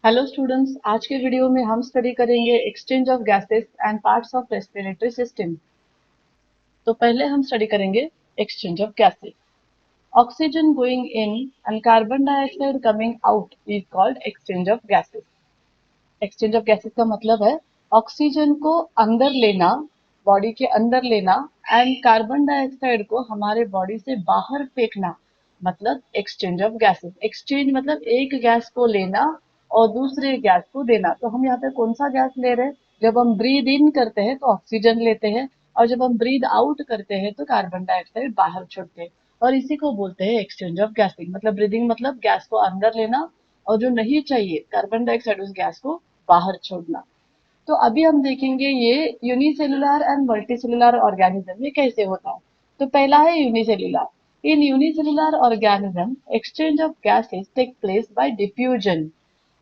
Hello students, आज के video में हम स्टडी करेंगे exchange of gases and parts of respiratory system. तो पहले हम स्टडी करेंगे exchange of gases. Oxygen going in and carbon dioxide coming out is called exchange of gases. Exchange of gases का मतलब है ऑक्सीजन को अंदर लेना, बॉडी के अंदर लेना, एंड कार्बन डाइऑक्साइड को हमारे बॉडी से बाहर फेंकना, मतलब एक्सचेंज ऑफ गैसेस। एक्सचेंज मतलब एक गैस को लेना और दूसरे गैस को देना। तो हम यहाँ पे कौन सा गैस ले रहे हैं? जब हम ब्रीद इन करते हैं तो ऑक्सीजन लेते हैं, और जब हम ब्रीद आउट करते हैं तो कार्बन डाइऑक्साइड बाहर छोड़ते हैं। और इसी को बोलते हैं एक्सचेंज ऑफ गैसिंग। मतलब ब्रीदिंग मतलब गैस को अंदर लेना, और जो नहीं चाहिए कार्बन डाइऑक्साइड उस गैस को बाहर छोड़ना। तो अभी हम देखेंगे ये यूनिसेलुलर एंड मल्टीसेलुलर ऑर्गेनिज्म में कैसे होता है। तो पहला है unicellular. In unicellular organism exchange of gases take place by diffusion.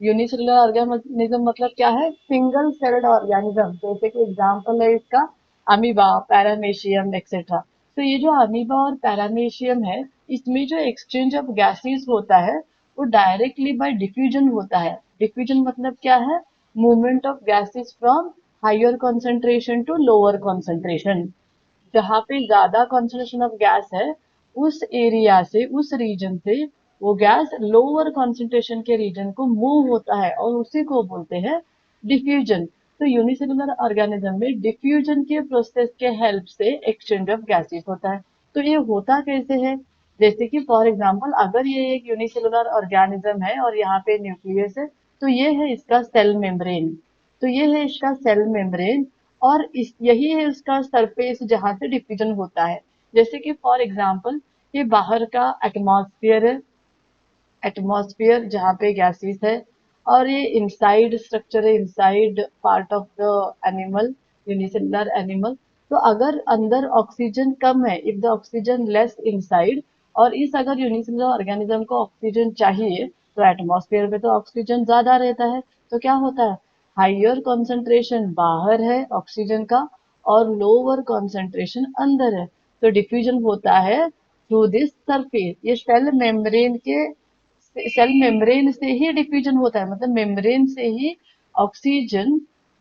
Unicellular organism मतलब क्या है? Single celled organism. जैसे कि एग्जांपल है इसका अमीबा, पैरामेशियम एक्सेट्रा। तो ये जो अमीबा और पैरामेशियम है, इसमें जो एक्सचेंज ऑफ गैसेस होता है वो डायरेक्टली बाय डिफ्यूजन होता है। डिफ्यूजन मतलब क्या है? Movement of gases from higher concentration to lower concentration. जहाँ पे ज्यादा कॉन्सेंट्रेशन ऑफ गैस है, उस एरिया से, उस रीजन से वो गैस लोअर कॉन्सेंट्रेशन के रीजन को मूव होता है, और उसी को बोलते हैं डिफ्यूजन। तो यूनिसेलुलर ऑर्गेनिज्म में डिफ्यूजन के प्रोसेस के हेल्प से एक्सचेंज ऑफ गैसेस होता है। तो ये होता कैसे है? जैसे कि फॉर एग्जांपल, अगर ये एक यूनिसेलुलर ऑर्गेनिज्म है और यहाँ पे न्यूक्लियस है, तो ये है इसका सेल मेम्ब्रेन। तो ये है इसका सेल मेम्ब्रेन, और इस यही है उसका सरफेस जहां से डिफ्यूजन होता है। जैसे कि फॉर एग्जांपल, ये बाहर का एटमॉस्फेयर है, एटमॉस्फेयर जहाँ पे गैसेस है। और ये इनसाइड स्ट्रक्चर है, inside part of the animal, unicellular animal. तो अगर अंदर ऑक्सीजन कम है, if the oxygen less inside, और इस अगर यूनिसेलुलर ऑर्गेनिज्म को ऑक्सीजन चाहिए, तो एटमॉस्फेयर में तो ऑक्सीजन ज्यादा रहता है। तो क्या होता है? हाइयर कॉन्सेंट्रेशन बाहर है ऑक्सीजन का, और लोअर कॉन्सेंट्रेशन अंदर है। तो डिफ्यूजन होता है थ्रू दिस सरफेस। ये सेल मेम्ब्रेन से ही डिफ्यूजन होता है। मतलब मेम्ब्रेन से ही ऑक्सीजन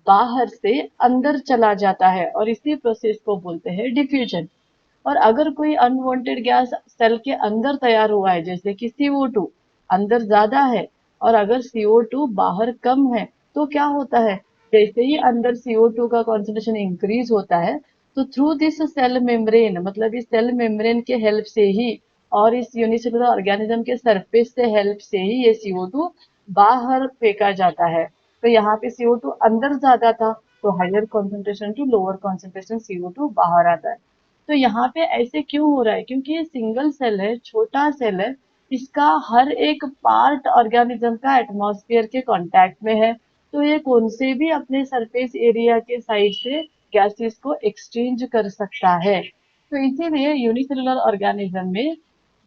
बाहर से अंदर चला जाता है, और इसी प्रोसेस को बोलते हैं डिफ्यूजन। और अगर कोई अनवांटेड गैस सेल के अंदर तैयार हुआ है, जैसे कि CO2 अंदर ज्यादा है और अगर CO2 बाहर कम है, तो क्या होता है? जैसे ही अंदर CO2 का कॉन्सेंट्रेशन इंक्रीज होता है, तो थ्रू दिस सेल मेम्ब्रेन, मतलब इस सेल मेम्ब्रेन के हेल्प से ही और इस यूनिसेलुलर ऑर्गेनिज्म के सरफेस से हेल्प से ही ये CO2 बाहर फेंका जाता है। तो यहाँ पे CO2 अंदर ज्यादा था, तो higher concentration to lower concentration CO2 बाहर आता है। तो यहाँ पे ऐसे क्यों हो रहा है? क्योंकि ये सिंगल सेल है, छोटा सेल है। इसका हर एक पार्ट ऑर्गेनिज्म का एटमॉस्फेयर के कांटेक्ट में है। तो ये कौन से भी अपने सरफेस एरिया के साइड से गैसेस को एक्सचेंज कर सकता है। तो इसीलिए यूनिसेलुलर ऑर्गेनिज्म में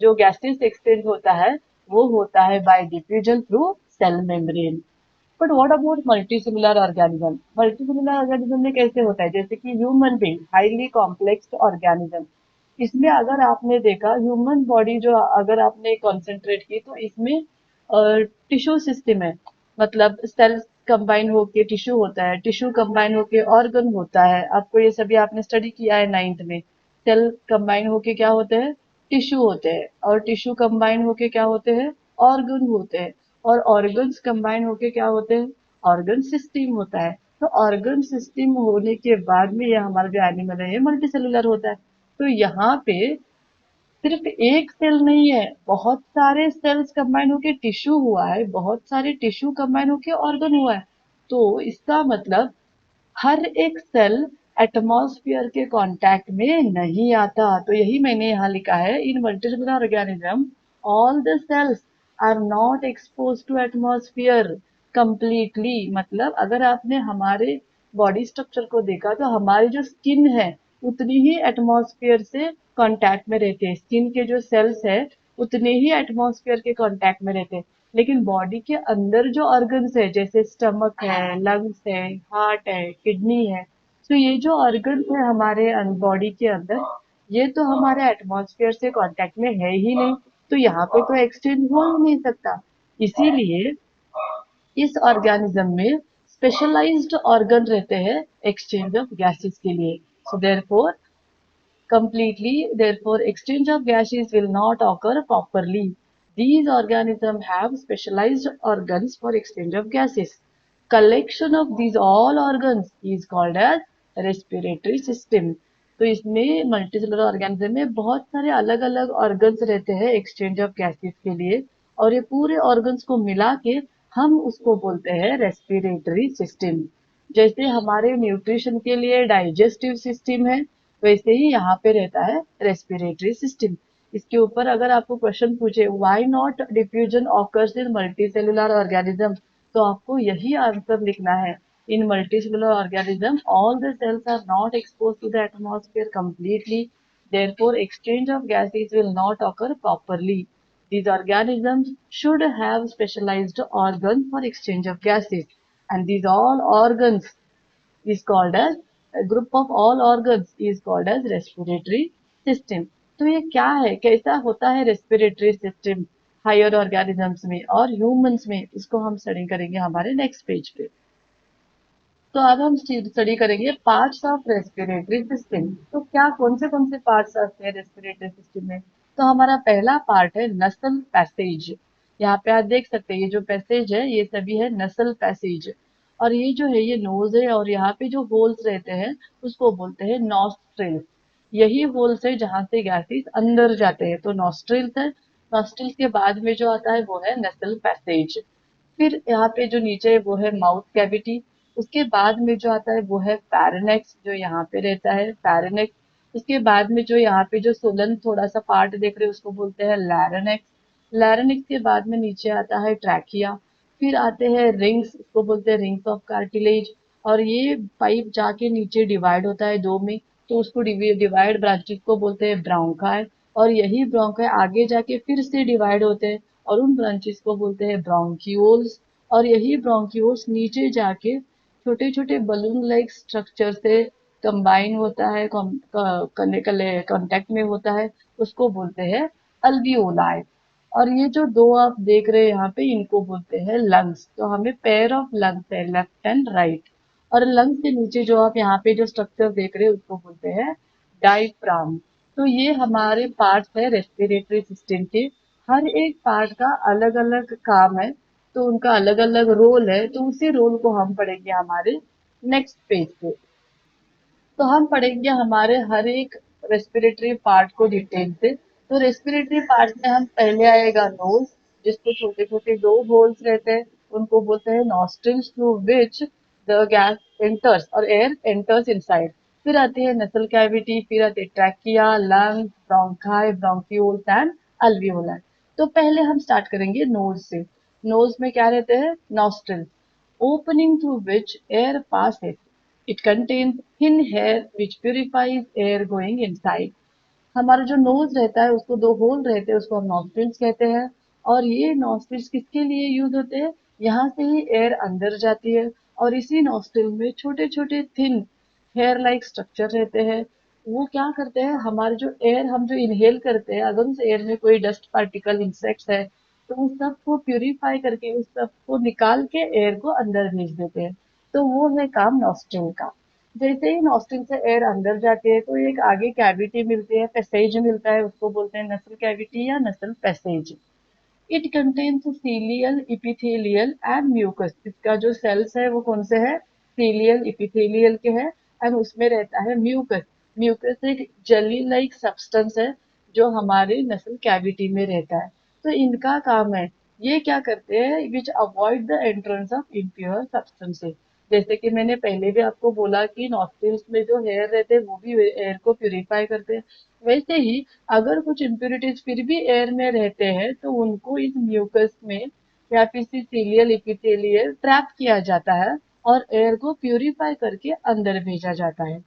जो गैसेस एक्सचेंज होता है वो होता है by diffusion through cell membrane. But what about multicellular organism? Multicellular organism में कैसे होता है? जैसे कि human being, highly complex organism. इसमें अगर आपने देखा ह्यूमन बॉडी, जो अगर आपने कंसंट्रेट की, तो इसमें टिश्यू सिस्टम है। मतलब सेल्स कंबाइन होके टिश्यू होता है, टिश्यू कंबाइन होके ऑर्गन होता है। आपको ये सभी आपने स्टडी किया है नाइन्थ में। सेल कंबाइन होके क्या होते हैं? टिश्यू होते हैं, और टिश्यू कंबाइन होके क्या होते हैं? ऑर्गन होते हैं, और ऑर्गन्स कंबाइन होके क्या होते हैं? ऑर्गन सिस्टम होता है। तो ऑर्गन सिस्टम होने के बाद में ये हमारा जो एनिमल है ये मल्टी सेलुलर होता है। तो यहाँ पे सिर्फ एक सेल नहीं है, बहुत सारे सेल्स कंबाइन होके टिश्यू हुआ है, बहुत सारे टिश्यू कंबाइन होके ऑर्गन हुआ है। तो इसका मतलब हर एक सेल एटमॉस्फेयर के कांटेक्ट में नहीं आता। तो यही मैंने यहाँ लिखा है, in multicellular organism all the cells are not expose to atmosphere completely. मतलब अगर आपने हमारे बॉडी स्ट्रक्चर को देखा, तो हमारी जो स्किन है उतनी ही एटमॉस्फेयर से कांटेक्ट में रहते हैं। स्किन के जो सेल्स है उतने ही एटमॉस्फेयर के कांटेक्ट में रहते हैं। लेकिन बॉडी के अंदर जो ऑर्गन्स है, जैसे स्टमक है, लंग्स है, हार्ट है, किडनी है, तो ये जो ऑर्गन्स है हमारे बॉडी के अंदर, ये तो हमारे एटमॉस्फेयर से कांटेक्ट में है ही नहीं। तो यहाँ पे तो एक्सचेंज हो ही नहीं सकता। इसीलिए इस ऑर्गेनिज्म में स्पेशलाइज्ड ऑर्गन रहते हैं एक्सचेंज ऑफ गैसेस के लिए. So therefore exchange of gases will not occur properly. These organisms have specialized organs for exchange of gases. Collection of these all organs is called as respiratory system. तो इसमें multicellular organism में बहुत सारे अलग अलग organs रहते हैं exchange of gases के लिए, और ये पूरे ऑर्गन्स को मिला के हम उसको बोलते हैं रेस्पिरेटरी सिस्टम. जैसे हमारे न्यूट्रिशन के लिए डाइजेस्टिव सिस्टम है, वैसे ही यहाँ पे रहता है रेस्पिरेटरी सिस्टम. इसके ऊपर अगर आपको क्वेश्चन पूछे why not diffusion occurs in multicellular organism, तो आपको यही आंसर लिखना है. In multicellular organism all the cells are not expose to the atmosphere completely, therefore exchange of gases will not occur properly. These organisms should have specialized organs for exchange of gases, and these all organs is called as a group of all organs is called as respiratory system. तो ये क्या है, कैसा होता है respiratory system higher organisms में और humans में, इसको हम स्टडी करेंगे हमारे नेक्स्ट पेज पे. तो अब हम स्टडी करेंगे पार्ट्स ऑफ रेस्पिरेटरी सिस्टम. तो क्या कौन से पार्ट्स आते हैं रेस्पिरेटरी सिस्टम में. तो हमारा पहला पार्ट है नसल पैसेज. यहाँ पे आप देख सकते हैं ये जो पैसेज है ये सभी है नसल पैसेज. और ये जो है ये नोज है और यहाँ पे जो होल्स रहते हैं उसको बोलते हैं नॉस्ट्रिल्स. यही होल्स है जहाँ से गैसेस अंदर जाते हैं, तो नॉस्ट्रिल्स है. नॉस्ट्रिल्स के बाद में जो आता है वो है नसल पैसेज. फिर यहाँ पे जो नीचे है वो है माउथ कैविटी. उसके बाद में जो आता है वो है पैरानेक्स, जो यहाँ पे रहता है पैरानेक्स. उसके बाद में जो यहाँ पे जो सोलन थोड़ा सा पार्ट देख रहे हैं उसको बोलते हैं लैरिनेक्स. लैरिनेक्स के बाद में नीचे आता है ट्रैकिया. फिर आते हैं रिंग्स, उसको बोलते हैं रिंग्स ऑफ कार्टिलेज. और ये पाइप जाके नीचे डिवाइड होता है दो में, तो उसको डिवाइड ब्रांचेस को बोलते हैं ब्रोंकाई. और यही ब्रोंकाई आगे जाके फिर से डिवाइड होते हैं और उन ब्रांचेस को बोलते हैं ब्रोंक्यूल्स. और यही ब्रोंक्यूल्स नीचे जाके छोटे छोटे बलून लाइक स्ट्रक्चर से कंबाइन होता है, कांटेक्ट में होता है, उसको बोलते हैं अल्वियोलाई. और ये जो दो आप देख रहे हैं यहाँ पे इनको बोलते हैं लंग्स. तो हमें पेयर ऑफ लंग्स है लेफ्ट एंड राइट. और लंग्स के नीचे जो आप यहाँ पे जो स्ट्रक्चर देख रहे हैं उसको बोलते हैं डायफ्राम. तो ये हमारे पार्ट्स है रेस्पिरेटरी सिस्टम के. हर एक पार्ट का अलग अलग काम है, तो उनका अलग अलग रोल है, तो उसी रोल को हम पढ़ेंगे हमारे नेक्स्ट पेज पे. तो हम पढ़ेंगे हमारे हर एक रेस्पिरेटरी पार्ट को डिटेल से. तो रेस्पिरेटरी पार्ट में हम पहले आएगा नोज, जिसको छोटे छोटे दो होल्स रहते हैं, उनको बोलते हैं nostrils through which the gas enters और एयर एंटर्स इनसाइड. फिर आती है नसल कैविटी, फिर आते हैं trachea, lung, bronchi, bronchioles and alveoli. तो पहले हम स्टार्ट करेंगे नोज से. नोज में क्या रहते हैं nostrils, opening through which air passes. It contains thin hair which purifies air going inside. हमारा जो नोज रहता है उसको दो होल रहते हैं, उसको हम नॉस्ट्रिल्स कहते हैं. और ये नॉस्ट्रिल्स किसके लिए यूज होते हैं, यहाँ से ही एयर अंदर जाती है और इसी नॉस्ट्रिल में छोटे छोटे थिन हेयर लाइक स्ट्रक्चर रहते हैं. वो क्या करते हैं, हमारे जो एयर हम जो इनहेल करते हैं, अगर उस एयर में कोई डस्ट पार्टिकल इंसेक्ट्स है तो उस सब को प्यूरिफाई करके उस सब को निकाल के एयर को अंदर भेज देते हैं. तो वो है काम नॉस्ट्रिल का. जैसे ही नॉस्ट्रिल से एयर अंदर जाती है तो एक आगे कैविटी मिलती है, पैसेज मिलता है, उसको बोलते हैं नसल कैविटी या nasal passage. It contains ciliated, epithelial and mucus. इसका जो सेल्स है वो कौन से है, सीलियल इपिथेलियल के है. एंड उसमें रहता है म्यूकस. म्यूकस एक जेली लाइक सब्सटेंस है जो हमारे नसल कैविटी में रहता है. तो इनका काम है, ये क्या करते हैं, which avoid the entrance of impure substances. जैसे कि मैंने पहले भी आपको बोला कि नॉस्ट्रिल्स में जो हेयर रहते हैं वो भी एयर को प्यूरिफाई करते हैं. वैसे ही अगर कुछ इम्प्योरिटीज फिर भी एयर में रहते हैं तो उनको इस म्यूकस में या फिर सीलियल इपिथेलियल ट्रैप किया जाता है और एयर को प्यूरिफाई करके अंदर भेजा जाता है.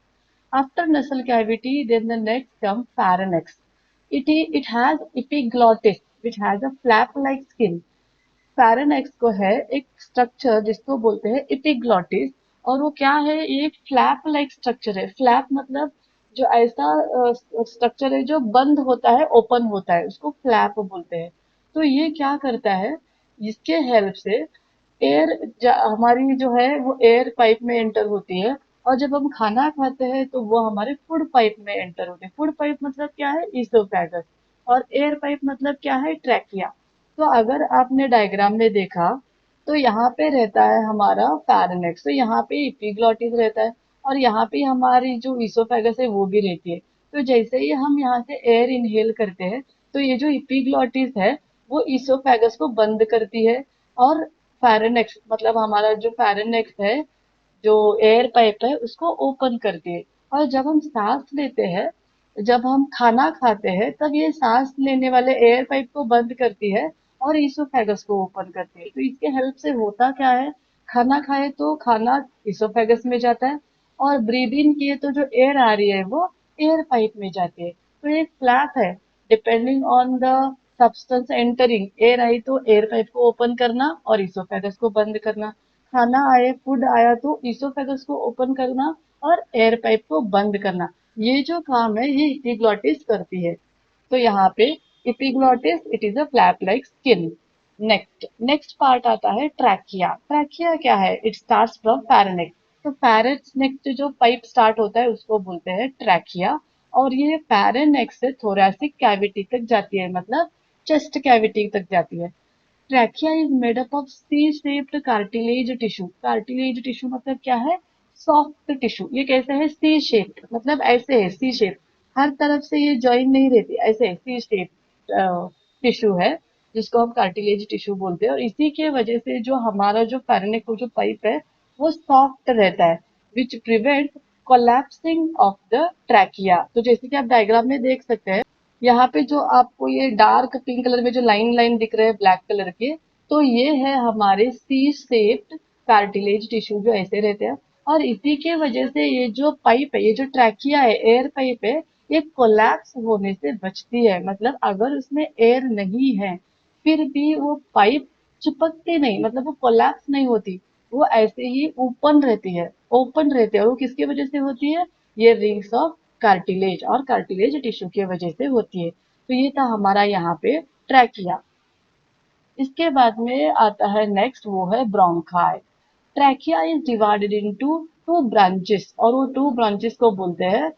After nasal cavity then the next come pharynx. It has epiglottis which has a flap like skin. पैरानेक्स को है एक स्ट्रक्चर जिसको बोलते हैं इपिग्लॉटिस. और वो क्या है, ये एक फ्लैप लाइक स्ट्रक्चर है. फ्लैप मतलब जो ऐसा स्ट्रक्चर है जो बंद होता है ओपन होता है, उसको फ्लैप बोलते हैं. तो ये क्या करता है, इसके हेल्प से एयर हमारी जो है वो एयर पाइप में एंटर होती है, और जब हम खाना खाते हैं तो वो हमारे फूड पाइप में एंटर होती है। फूड पाइप मतलब क्या है, ईसोफेगस। और एयर पाइप मतलब क्या है, ट्रैकिया। तो अगर आपने डायग्राम में देखा तो यहाँ पे रहता है हमारा पैरानेक्स, तो यहाँ पे इपिग्लॉटिस रहता है, और यहाँ पे हमारी जो ईसोफेगस है वो भी रहती है। तो जैसे ही हम यहाँ से एयर इनहेल करते हैं तो ये जो इपिग्लॉटिस है वो ईसोफेगस को बंद करती है, और फेरेनेक्स मतलब हमारा जो फेरेनेक्स है, जो एयर पाइप है, उसको ओपन करती है। और जब हम सांस लेते हैं, जब हम खाना खाते हैं, तब ये सांस लेने वाले एयर पाइप को बंद करती है और ईसोफेगस को ओपन करती है। तो इसके हेल्प से होता क्या है, खाना खाए तो खाना ईसोफेगस में जाता है, और ब्रीद इन किए तो जो एयर आ रही है वो एयर पाइप में जाती है। तो ये फ्लैप है, depending on the substance entering. Air आई तो एयर पाइप को ओपन करना और ईसोफेगस को बंद करना, खाना आए, फूड आया तो ईसोफेगस को ओपन करना और एयर पाइप को बंद करना। ये जो काम है ये इपिग्लॉटिस करती है। तो यहाँ पे epiglottis, it is a flap like skin. Next part आता है ट्रैकिया। ट्रैकिया क्या है, इट स्टार्ट्स फ्रॉम फेरेनेक्स। तो फेरेनेक्स से जो पाइप स्टार्ट होता है उसको बोलते हैं ट्रैकिया, और ये फेरेनेक्स से थोरैसिक कैविटी तक जाती है, मतलब चेस्ट कैविटी तक जाती है। Trachea is made up of C shaped cartilage tissue. Cartilage tissue मतलब क्या है, सॉफ्ट टिश्यू। ये कैसे है, सी शेप्ड मतलब ऐसे है, सी शेप, हर तरफ से ये जॉइन नहीं रहती, ऐसे सी शेप टिश्यू है, जिसको हम कार्टिलेज टिश्यू बोलते हैं। और इसी के वजह से जो हमारा जो फेरेनेक जो पाइप है वो सॉफ्ट रहता है, which prevent collapsing of the trachea. तो जैसे कि आप डायग्राम में देख सकते हैं, यहाँ पे जो आपको ये डार्क पिंक कलर में जो लाइन लाइन दिख रहे हैं ब्लैक कलर के, तो ये है हमारे सी शेप्ड कार्टिलेज टिश्यू जो ऐसे रहते हैं। और इसी के वजह से ये जो पाइप है, ये जो ट्रैकिया है, एयर पाइप है, ये कोलैप्स होने से बचती है। मतलब अगर उसमें एयर नहीं है फिर भी वो पाइप चिपकती नहीं, मतलब वो कोलैप्स नहीं होती, वो ऐसे ही ओपन रहती है, ओपन रहती है। और वो किसकी वजह से होती है, ये रिंग्स ऑफ कार्टिलेज और कार्टिलेज टिश्यू की वजह से होती है। तो ये था हमारा यहाँ पे ट्रैकिया। इसके बाद में आता है नेक्स्ट, वो है bronchi. Trachea is divided into two branches, और वो टू ब्रांचेस को बोलते हैं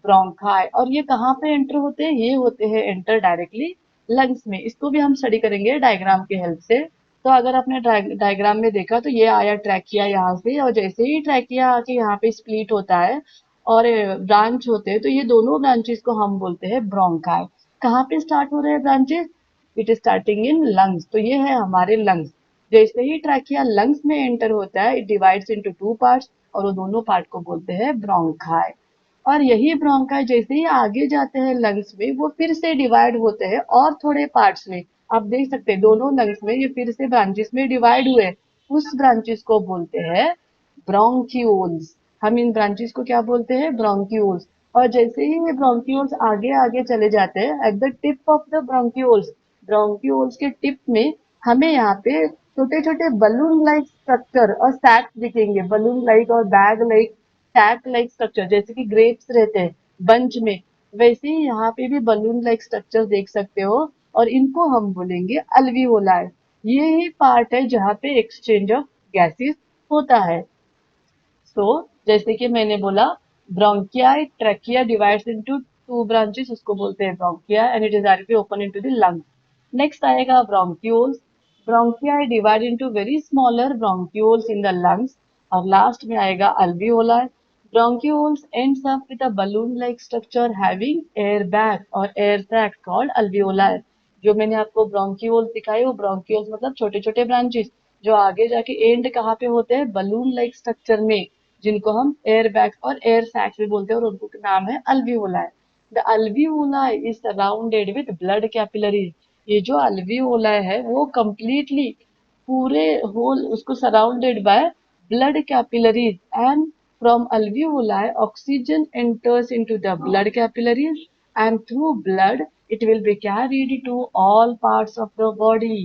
ब्रोंकाई। और ये कहाँ पे एंटर होते हैं, ये होते हैं एंटर डायरेक्टली लंग्स में। इसको भी हम स्टडी करेंगे डायग्राम के हेल्प से। तो अगर आपने डायग्राम में देखा तो ये आया ट्रैकिया यहाँ से, और जैसे ही ट्रैकिया आके यहाँ पे स्प्लिट होता है और ब्रांच होते हैं, तो ये दोनों ब्रांचेस को हम बोलते हैं ब्रोंकाई। कहाँ पे स्टार्ट हो रहे हैं branches, it is starting in lungs. तो ये है हमारे लंग्स। जैसे ही ट्रैकिया लंग्स में एंटर होता है, it divides into two parts, और वो दोनों पार्ट को बोलते हैं ब्रोंकाई। और यही ब्रोंकाई जैसे ही आगे जाते हैं लंग्स में, वो फिर से डिवाइड होते हैं और थोड़े पार्ट्स में। आप देख सकते हैं दोनों लंग्स में ये फिर से ब्रांचेस में डिवाइड हुए, उस ब्रांचेस को बोलते हैं ब्रोंक्यूल्स। हम इन ब्रांचेस को क्या बोलते हैं, ब्रोंक्यूल्स। और जैसे ही ये ब्रोंक्यूल्स आगे आगे चले जाते हैं, at the tip of the bronchioles, bronchioles के टिप में हमें यहाँ पे छोटे छोटे बलून लाइक स्ट्रक्चर और सैक दिखेंगे, बलून लाइक और bag like, sac like structure, जैसे कि ग्रेप्स रहते हैं बंच में, वैसे ही यहाँ पे भी बलून लाइक स्ट्रक्चर देख सकते हो, और इनको हम बोलेंगे अल्वियोलाई। ये ही पार्ट है जहाँ पे एक्सचेंज ऑफ गैसेस होता है। सो जैसे कि मैंने बोला, bronchi trachea divides into two branches, उसको बोलते हैं bronchia, and it is directly open into the lungs. Next आएगा bronchioles. Bronchi divide into very smaller bronchioles in the lungs. और लास्ट में आएगा alveoli. Bronchioles ends up with a balloon-like structure having air bag और air sac called alveoli। जो मैंने आपको bronchioles दिखाए वो ब्रोंक्यूल्स मतलब छोटे छोटे ब्रांचेस, जो आगे जाके एंड कहाँ पे होते हैं, बलून लाइक स्ट्रक्चर में, जिनको हम एयर बैग्स और एयर सैक्स भी बोलते हैं, और उनको नाम है alveoli. The alveoli is surrounded with blood capillaries. ये जो अल्वियोलाई है वो कंप्लीटली पूरे होल उसको surrounded by blood capillaries, and from alveoli oxygen enters into the blood capillaries, and through blood it will be carried to all parts of the body।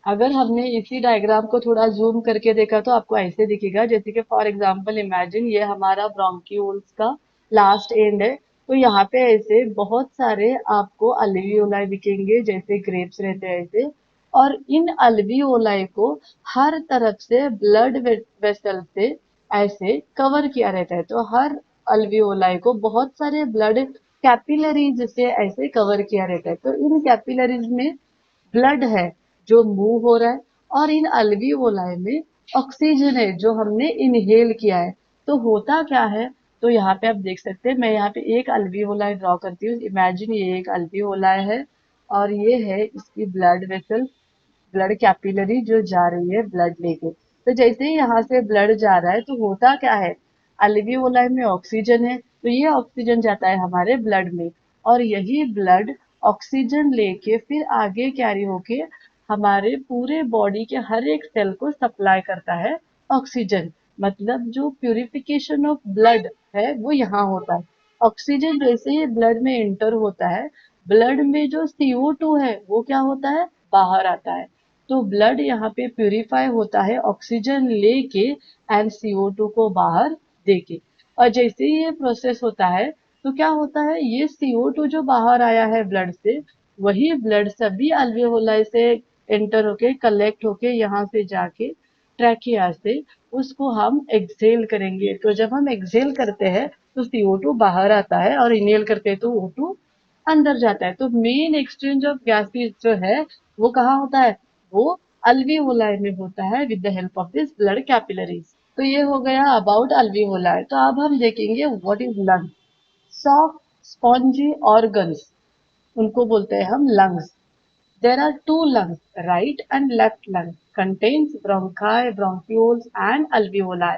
अगर हमने इसी diagram को थोड़ा जूम करके देखा तो आपको ऐसे दिखेगा, जैसे कि फॉर एग्जांपल इमेजिन ये हमारा ब्रोंक्यूल्स का लास्ट एंड है। तो यहाँ पे ऐसे बहुत सारे आपको अल्वियोलाई दिखेंगे, जैसे ग्रेप्स रहते हैं ऐसे, और इन अल्वियोलाई को हर तरफ से ब्लड वेसल से ऐसे कवर किया रहता है। तो हर अल्वियोलाई को बहुत सारे ब्लड कैपिलरीज से ऐसे कवर किया रहता है। तो इन कैपिलरीज में ब्लड है जो मूव हो रहा है, और इन अल्वियोलाई में ऑक्सीजन है जो हमने इनहेल किया है। तो होता क्या है, तो यहाँ पे आप देख सकते हैं, मैं यहाँ पे एक अल्वियोलाई ड्रॉ करती हूँ। इमेजिन ये एक अल्वियोलाई है और ये है इसकी ब्लड वेसल, ब्लड कैपिलरी जो जा रही है ब्लड लेके। तो जैसे ही यहाँ से ब्लड जा रहा है तो होता क्या है, अल्वियोलाई में ऑक्सीजन है तो ये ऑक्सीजन जाता है हमारे ब्लड में, और यही ब्लड ऑक्सीजन लेके फिर आगे कैरी होके हमारे पूरे बॉडी के हर एक सेल को सप्लाई करता है ऑक्सीजन। मतलब जो प्यूरिफिकेशन ऑफ ब्लड है वो यहाँ होता है। ऑक्सीजन जैसे ही ब्लड में एंटर होता है, ब्लड में जो CO2 है वो क्या होता है, बाहर आता है। तो ब्लड यहाँ पे प्यूरिफाई होता है ऑक्सीजन लेके एंड CO2 को बाहर देके। और जैसे ही ये प्रोसेस होता है तो क्या होता है, ये CO2 जो बाहर आया है ब्लड से, वही ब्लड सभी अल्वेओलाई से एंटर होके कलेक्ट होके यहाँ से जाके ट्रैकिया से उसको हम एक्सहेल करेंगे। तो जब हम एक्सहेल करते हैं तो CO2 बाहर आता है और इनहेल करते हैं तो O2 अंदर जाता है। तो मेन एक्सचेंज ऑफ गैसेस जो है वो कहाँ होता है, वो अल्वियोलाई में होता है with the help of this blood capillaries. तो ये हो गया अबाउट अल्वियोलाई। तो अब हम देखेंगे what is lung. Soft spongy organs, उनको बोलते हैं हम lungs. There are two lungs, right and left lung, contains bronchi, bronchioles and alveoli.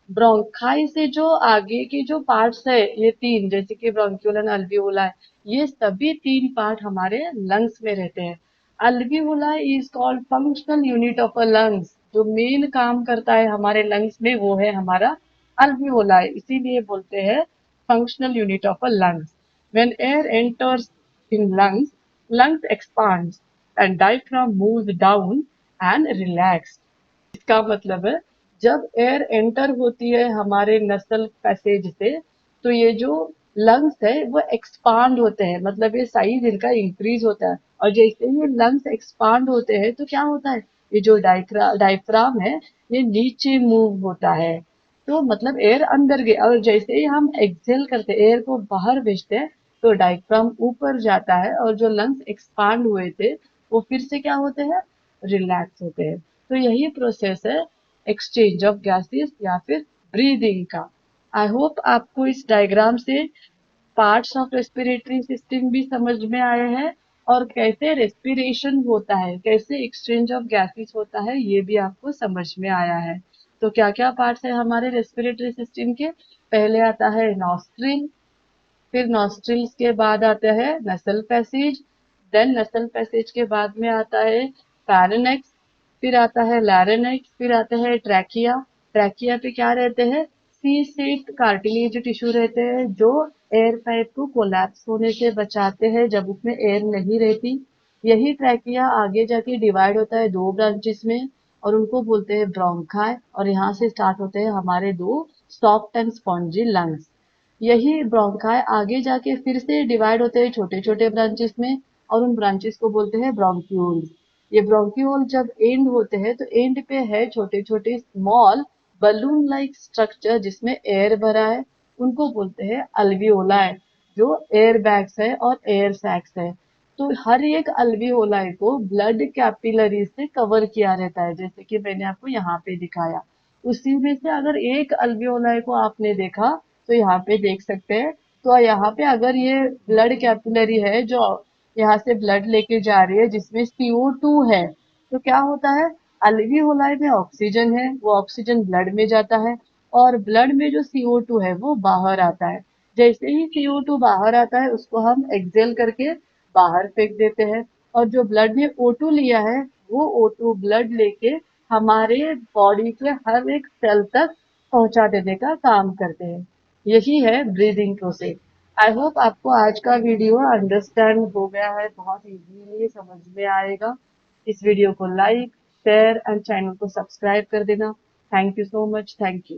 Bronchi से जो आगे के जो पार्ट्स है ये तीन, जैसे कि ब्रोंक्यूल एंड अल्वियोलाई, ये सभी तीन पार्ट हमारे लंग्स में रहते हैं। Alveoli is called functional unit of a lungs. जो मेन काम करता है हमारे लंग्स में वो है हमारा अल्वियोलाई, इसीलिए बोलते हैं functional unit of a lungs. When air enters in lungs expands and diaphragm moves down and relax। इसका मतलब है जब एयर एंटर होती है हमारे नसल पैसेज से तो ये जो लंग्स है वो एक्सपांड होते हैं, मतलब ये साइज इनका इंक्रीज होता है। और जैसे ही लंग्स एक्सपांड होते हैं तो क्या होता है, ये जो डायफ्राम है ये नीचे मूव होता है। तो मतलब एयर अंदर गया, और जैसे ही हम एक्सहेल करते हैं एयर को बाहर भेजते हैं तो डायफ्राम ऊपर जाता है और जो लंग्स एक्सपांड हुए थे वो फिर से क्या होते हैं, रिलैक्स होते हैं। तो यही प्रोसेस है एक्सचेंज ऑफ गैसेस या फिर ब्रीदिंग का। आई होप आपको इस डायग्राम से पार्ट्स ऑफ रेस्पिरेटरी सिस्टम भी समझ में आए हैं, और कैसे रेस्पिरेशन होता है, कैसे एक्सचेंज ऑफ गैसेस होता है, ये भी आपको समझ में आया है। तो क्या क्या पार्ट्स है हमारे रेस्पिरेटरी सिस्टम के, पहले आता है नॉस्ट्रिल, फिर नॉस्ट्रिल्स के बाद आता है नसल पैसेज, देन नसल पैसेज के बाद में आता है पैरानेक्स, फिर आता है लैरिनेक्स, फिर आता है ट्रैकिया। ट्रैकिया पे क्या रहते हैं, सी सेट कार्टिलेज टिश्यू रहते हैं जो एयर पाइप को कोलैप्स होने से बचाते हैं जब उसमें एयर नहीं रहती। यही ट्रैकिया आगे जाके डिवाइड होता है दो ब्रांचेस में, और उनको बोलते हैं ब्रोंकाई, और यहाँ से स्टार्ट होते हैं हमारे दो सॉफ्ट एंड स्पॉन्जी लंग्स। यही ब्रोंकाई आगे जाके फिर से डिवाइड होते हैं छोटे छोटे ब्रांचेस में, और उन ब्रांचेस को बोलते हैं ब्रोंक्यूल्स। ये ब्रोंक्यूल जब एंड होते हैं तो एंड पे है छोटे छोटे स्मॉल बलून लाइक स्ट्रक्चर जिसमें एयर भरा है, उनको बोलते हैं अल्वियोलाई, जो एयर बैग्स है और एयर सैक्स है। तो हर एक अल्वियोलाई को ब्लड कैपिलरी से कवर किया रहता है, जैसे कि मैंने आपको यहाँ पे दिखाया। उसी में से अगर एक अल्वियोलाई को आपने देखा तो यहाँ पे देख सकते हैं, तो यहाँ पे अगर ये ब्लड कैपिलरी है जो यहाँ से ब्लड लेके जा रही है जिसमें CO2 है, तो क्या होता है, अल्वियोलाई में ऑक्सीजन है, वो ऑक्सीजन ब्लड में जाता है, और ब्लड में जो CO2 है वो बाहर आता है। जैसे ही CO2 बाहर आता है उसको हम एक्सेल करके बाहर फेंक देते हैं, और जो ब्लड में O2 लिया है वो O2 ब्लड लेके हमारे बॉडी के हर एक सेल तक पहुंचा देने का काम करते हैं। यही है ब्रीदिंग प्रोसेस। आई होप आपको आज का वीडियो अंडरस्टैंड हो गया है, बहुत इजीली समझ में आएगा। इस वीडियो को लाइक शेयर एंड चैनल को सब्सक्राइब कर देना। Thank you so much, thank you.